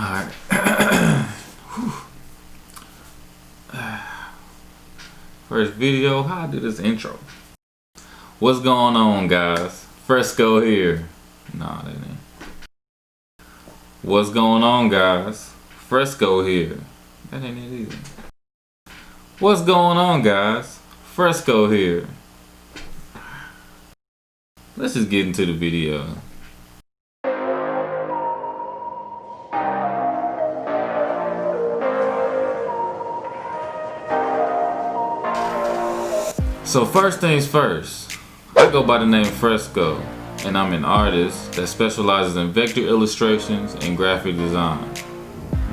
Alright. First video, how I do this intro. What's going on, guys? Fresco here. Nah, that ain't. What's going on, guys? Fresco here. That ain't it either. What's going on, guys? Fresco here. Let's just get into the video. So first things first, I go by the name Fresco, and I'm an artist that specializes in vector illustrations and graphic design.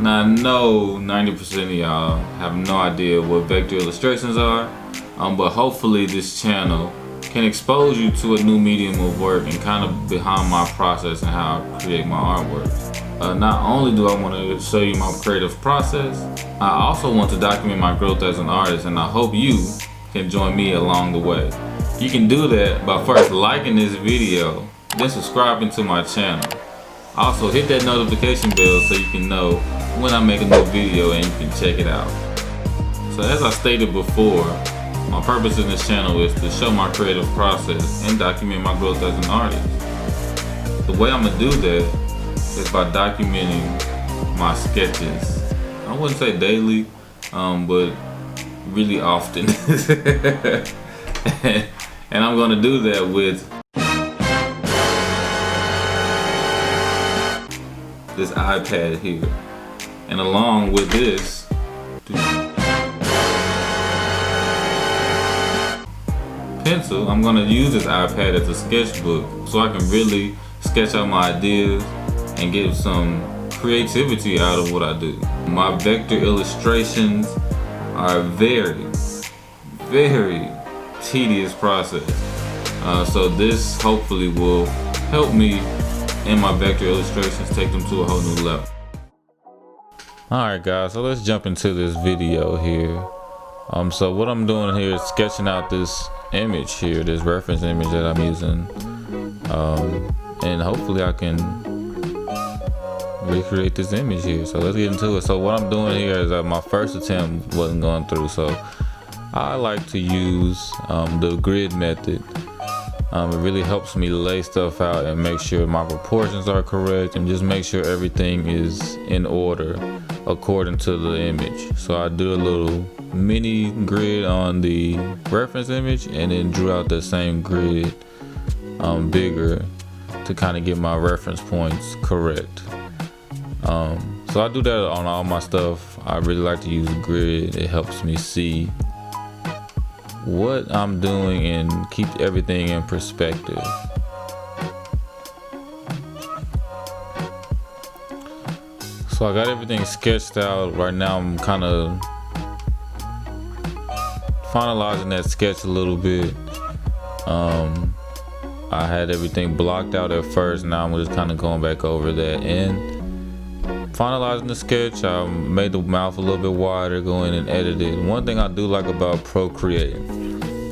Now I know 90% of y'all have no idea what vector illustrations are, but hopefully this channel can expose you to a new medium of work and kind of behind my process and how I create my artwork. Not only do I want to show you my creative process, I also want to document my growth as an artist, and I hope you can join me along the way. You can do that by first liking this video, then subscribing to my channel. Also hit that notification bell so you can know when I make a new video and you can check it out. So as I stated before, my purpose in this channel is to show my creative process and document my growth as an artist. The way I'm gonna do that is by documenting my sketches. I wouldn't say daily, but really often. And I'm gonna do that with this iPad here, and along with this pencil, I'm gonna use this iPad as a sketchbook so I can really sketch out my ideas and get some creativity out of what I do. My vector illustrations are a very tedious process. So this hopefully will help me in my vector illustrations, take them to a whole new level. Alright guys, so let's jump into this video here. So what I'm doing here is sketching out this image here, this reference image that I'm using. And hopefully I can recreate this image here. So let's get into it. So what I'm doing here is that my first attempt wasn't going through, so I like to use the grid method. It really helps me lay stuff out and make sure my proportions are correct and just make sure everything is in order according to the image. So I do a little mini grid on the reference image and then drew out the same grid bigger to kind of get my reference points correct. So I do that on all my stuff. I really like to use the grid. It helps me see what I'm doing and keep everything in perspective. So I got everything sketched out. Right now I'm kind of finalizing that sketch a little bit. I had everything blocked out at first. Now I'm just kind of going back over that and finalizing the sketch. I made the mouth a little bit wider, go in and edit it. One thing I do like about PROCREATE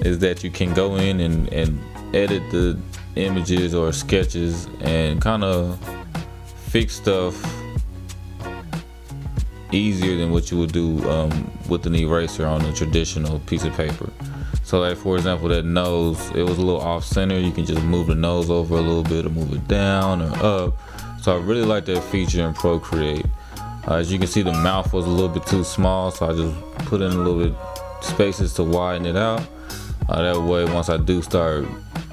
is that you can go in and edit the images or sketches and kind of fix stuff easier than what you would do with an eraser on a traditional piece of paper. So like for example, that nose, it was a little off center. You can just move the nose over a little bit or move it down or up. So I really like that feature in PROCREATE. As you can see, the mouth was a little bit too small, so I just put in a little bit spaces to widen it out. That way, once I do start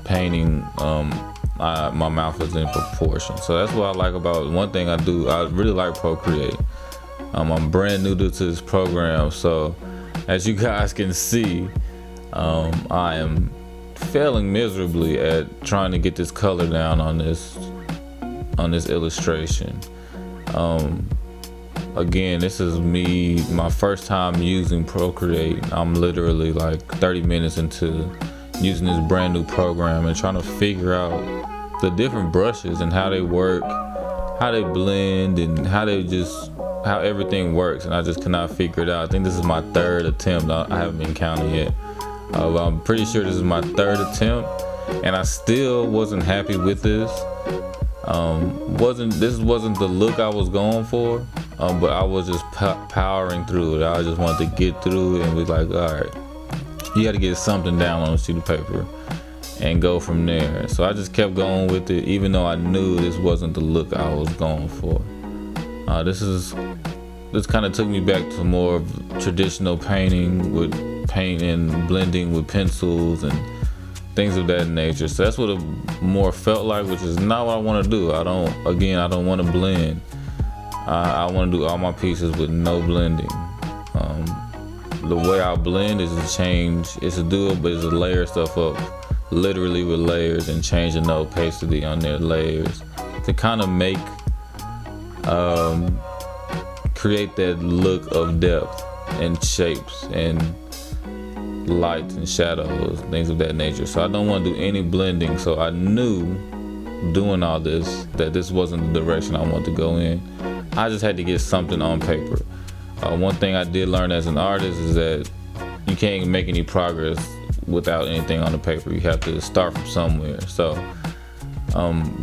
painting, my mouth is in proportion. So that's what I like about one thing I do. I really like PROCREATE. I'm brand new to this program, so as you guys can see, I am failing miserably at trying to get this color down on this illustration. Again, this is my first time using PROCREATE. I'm literally like 30 minutes into using this brand new program and trying to figure out the different brushes and how they work, how they blend, and how everything works, and I just cannot figure it out. I think this is my third attempt. I haven't been counting yet. I'm pretty sure this is my third attempt, and I still wasn't happy with this. Wasn't the look I was going for, but I was just powering through it. I just wanted to get through it and be like, all right, you got to get something down on a sheet of paper and go from there. So I just kept going with it, even though I knew this wasn't the look I was going for. This kind of took me back to more of traditional painting, with paint and blending with pencils and things of that nature. So that's what it more felt like, which is not what I want to do. I don't want to blend. I want to do all my pieces with no blending. The way I blend is to do it, but it's to layer stuff up, literally with layers, and change the opacity on their layers to kind of create that look of depth and shapes and lights and shadows, things of that nature. So I don't want to do any blending. So I knew doing all this that this wasn't the direction I wanted to go in. I just had to get something on paper. One thing I did learn as an artist is that you can't make any progress without anything on the paper. You have to start from somewhere. So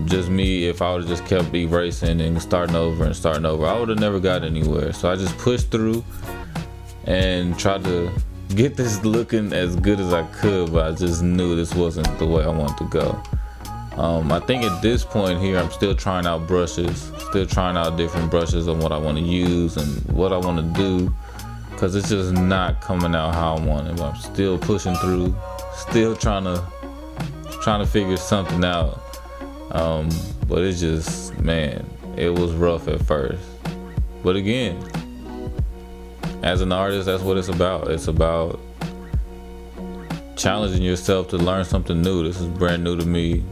just me, if I would have just kept erasing and starting over, I would have never got anywhere. So I just pushed through and tried to get this looking as good as I could, but I just knew this wasn't the way I wanted to go. I think at this point here, I'm still trying out brushes, still trying out different brushes on what I want to use and what I want to do, because it's just not coming out how I want it. But I'm still pushing through, still trying to figure something out. But it's just, man, it was rough at first. But again, as an artist, that's what it's about. It's about challenging yourself to learn something new. This is brand new to me.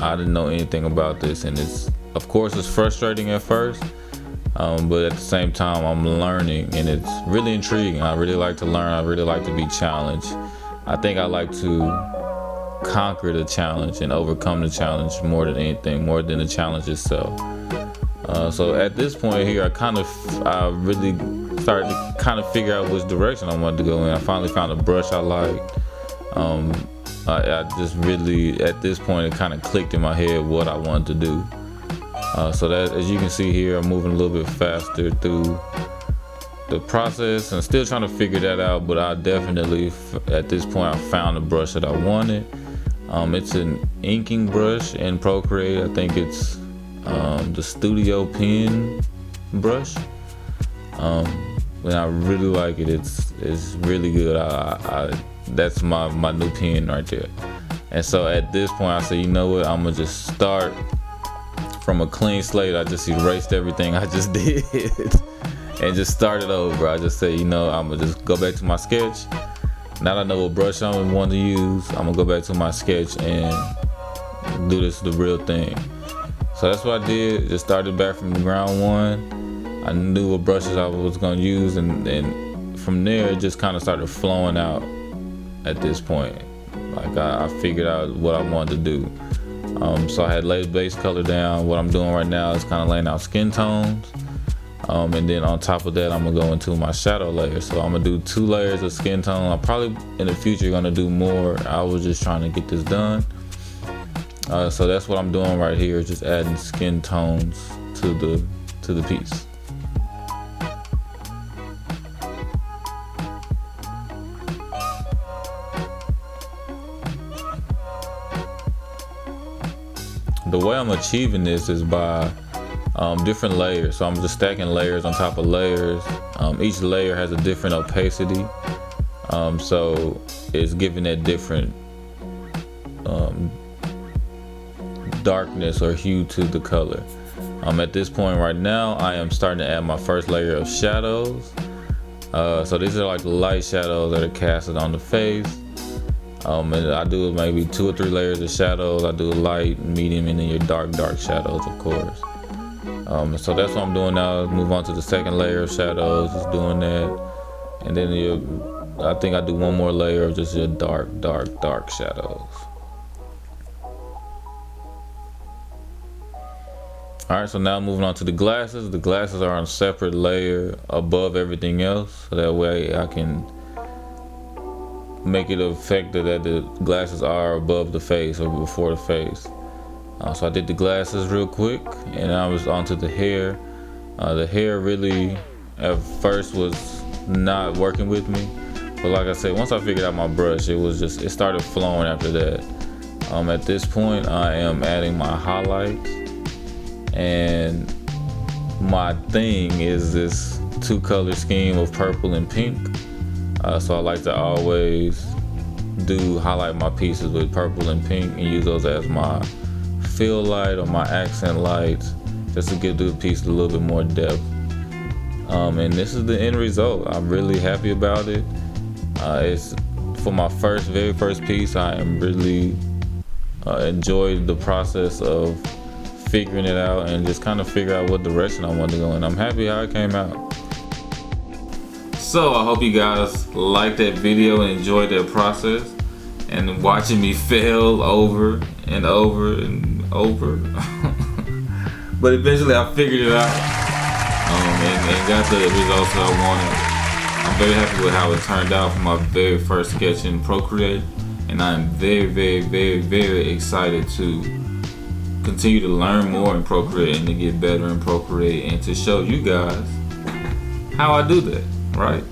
I didn't know anything about this, and it's frustrating at first, but at the same time, I'm learning, and it's really intriguing. I really like to learn. I really like to be challenged. I think I like to conquer the challenge and overcome the challenge more than anything, more than the challenge itself. So at this point here, I really started to kind of figure out which direction I wanted to go in. I finally found a brush I liked. I just really, at this point, it kind of clicked in my head what I wanted to do. So that, as you can see here, I'm moving a little bit faster through the process and still trying to figure that out. But I definitely, at this point, I found the brush that I wanted. It's an inking brush in PROCREATE. I think it's the Studio Pen brush. And I really like it. It's really good. That's my new pen right there. And so at this point, I said, you know what? I'm gonna just start from a clean slate. I just erased everything I just did and just started over. I just said, I'm gonna just go back to my sketch. Now that I know what brush I'm wanting to use, I'm gonna go back to my sketch and do this the real thing. So that's what I did. Just started back from ground one. I knew what brushes I was gonna use, and from there it just kind of started flowing out. At this point, like I figured out what I wanted to do. So I had laid base color down. What I'm doing right now is kind of laying out skin tones. And then on top of that, I'm gonna go into my shadow layer. So I'm gonna do 2 layers of skin tone. I'm probably in the future gonna do more. I was just trying to get this done. So that's what I'm doing right here, just adding skin tones to the piece. The way I'm achieving this is by different layers. So I'm just stacking layers on top of layers. Each layer has a different opacity. So it's giving that different darkness or hue to the color. At this point right now, I am starting to add my first layer of shadows. So these are like light shadows that are casted on the face. And I do maybe 2 or 3 layers of shadows. I do light, medium, and then your dark shadows, of course. So that's what I'm doing now. Move on to the second layer of shadows, just doing that. And then I think I do one more layer of just your dark shadows. Alright, so now moving on to the glasses. The glasses are on a separate layer above everything else. So that way I can make it effective that the glasses are above the face or before the face. So I did the glasses real quick, and I was onto the hair. The hair really at first was not working with me, but like I said, once I figured out my brush, it started flowing after that. At this point, I am adding my highlights, and my thing is this 2-color scheme of purple and pink. So I like to always highlight my pieces with purple and pink and use those as my fill light or my accent lights, just to give the piece a little bit more depth. And this is the end result. I'm really happy about it. It's for my very first piece. I am really enjoyed the process of figuring it out and just kind of figure out what direction I want to go in. I'm happy how it came out. So I hope you guys liked that video and enjoyed that process and watching me fail over and over and over. But eventually I figured it out and got the results that I wanted. I'm very happy with how it turned out for my very first sketch in Procreate, and I'm very, very, very, very excited to continue to learn more in Procreate and to get better in Procreate and to show you guys how I do that, right?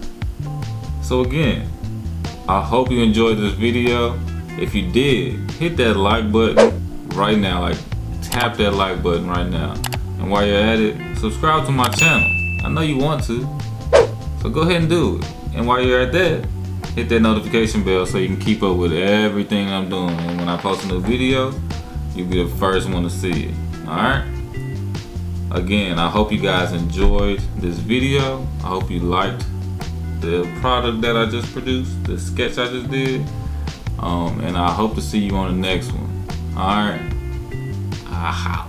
So again, I hope you enjoyed this video. If you did, hit that like button right now, like tap that like button right now. And while you're at it, subscribe to my channel. I know you want to, so go ahead and do it. And while you're at that, hit that notification bell so you can keep up with everything I'm doing. And when I post a new video, you'll be the first one to see it, alright? Again, I hope you guys enjoyed this video. I hope you liked the product that I just produced, the sketch I just did. And I hope to see you on the next one. Alright? Aha.